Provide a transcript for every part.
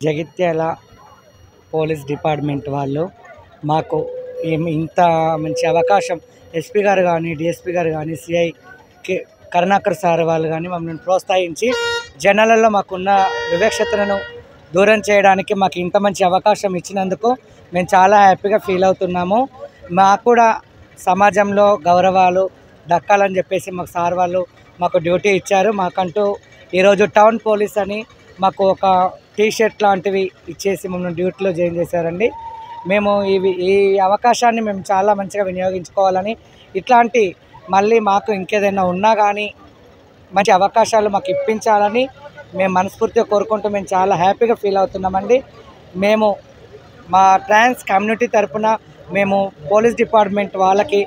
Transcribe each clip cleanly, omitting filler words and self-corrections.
Jagtial police department వాళ్ళు మాకు ఇంత మంచి అవకాశం ఎస్పీ గారు కానీ డిఎస్పీ గారు కానీ సిఐ కరుణాకర్ సార్ వాళ్ళు కానీ మమ్మల్ని ప్రోత్సహించి జనాలలో మాకున్న వివక్షతలను దూరం చేయడానికి మాకు ఇంత మంచి అవకాశం ఇచ్చినందుకు మేము చాలా హ్యాపీగా ఫీల్ అవుతున్నాము. మాకు కూడా సమాజంలో గౌరవాలు దక్కాలని చెప్పేసి మాకు సార్ వాళ్ళు మాకు డ్యూటీ ఇచ్చారు. మాకంటూ ఈరోజు టౌన్ పోలీస్ అని మాకు ఒక టీషర్ట్ లాంటివి ఇచ్చేసి మమ్మల్ని డ్యూటీలో జాయిన్ చేశారండి. మేము ఈ అవకాశాన్ని మేము చాలా మంచిగా వినియోగించుకోవాలని, ఇట్లాంటి మళ్ళీ మాకు ఇంకేదైనా ఉన్నా కానీ మంచి అవకాశాలు మాకు ఇప్పించాలని మేము మనస్ఫూర్తిగా కోరుకుంటూ మేము చాలా హ్యాపీగా ఫీల్ అవుతున్నామండి. మేము మా ట్రాన్స్ కమ్యూనిటీ తరఫున మేము పోలీస్ డిపార్ట్మెంట్ వాళ్ళకి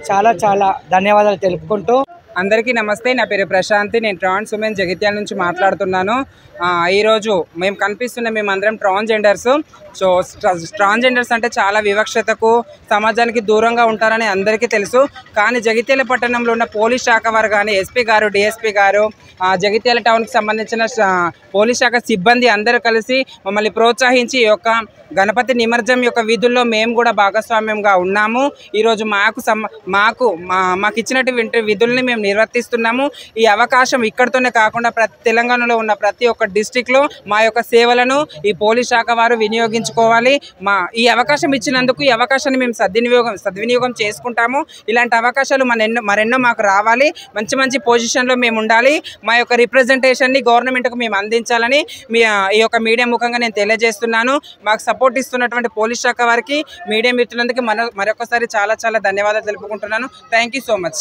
చాలా చాలా ధన్యవాదాలు తెలుపుకుంటూ. అందరికీ నమస్తే. నా పేరు ప్రశాంతి. నేను ట్రాన్స్ ఉమెన్ జగిత్యాల నుంచి మాట్లాడుతున్నాను. ఈరోజు మేమందరం ట్రాన్స్జెండర్స్. సో ట్రాన్స్జెండర్స్ అంటే చాలా వివక్షతకు సమాజానికి దూరంగా ఉంటారని అందరికీ తెలుసు. కానీ జగిత్యాల పట్టణంలో ఉన్న పోలీస్ శాఖ వారు కానీ ఎస్పీ గారు డిఎస్పీ గారు జగిత్యాల టౌన్కి సంబంధించిన పోలీస్ శాఖ సిబ్బంది అందరూ కలిసి మమ్మల్ని ప్రోత్సహించి ఈ యొక్క గణపతి నిమజ్జనం యొక్క విధుల్లో మేము కూడా భాగస్వామ్యంగా ఉన్నాము. ఈరోజు మాకు ఇచ్చినటువంటి విధుల్ని మేము నిర్వర్తిస్తున్నాము. ఈ అవకాశం ఇక్కడితోనే కాకుండా తెలంగాణలో ఉన్న ప్రతి ఒక్క డిస్టిక్లో మా యొక్క సేవలను ఈ పోలీస్ శాఖ వారు వినియోగించుకోవాలి. ఈ అవకాశం ఇచ్చినందుకు ఈ అవకాశాన్ని మేము సద్వినియోగం చేసుకుంటాము. ఇలాంటి అవకాశాలు మరెన్నో మాకు రావాలి. మంచి మంచి పొజిషన్లో మేము ఉండాలి. మా యొక్క రిప్రజెంటేషన్ని గవర్నమెంట్కు మేము అందించాలని ఈ యొక్క మీడియా ముఖంగా నేను తెలియజేస్తున్నాను. మాకు సపోర్ట్ ఇస్తున్నటువంటి పోలీస్ శాఖ వారికి మీడియా మిత్రులందరికీ మరొకసారి చాలా చాలా ధన్యవాదాలు తెలుపుకుంటున్నాను. Thank you so much.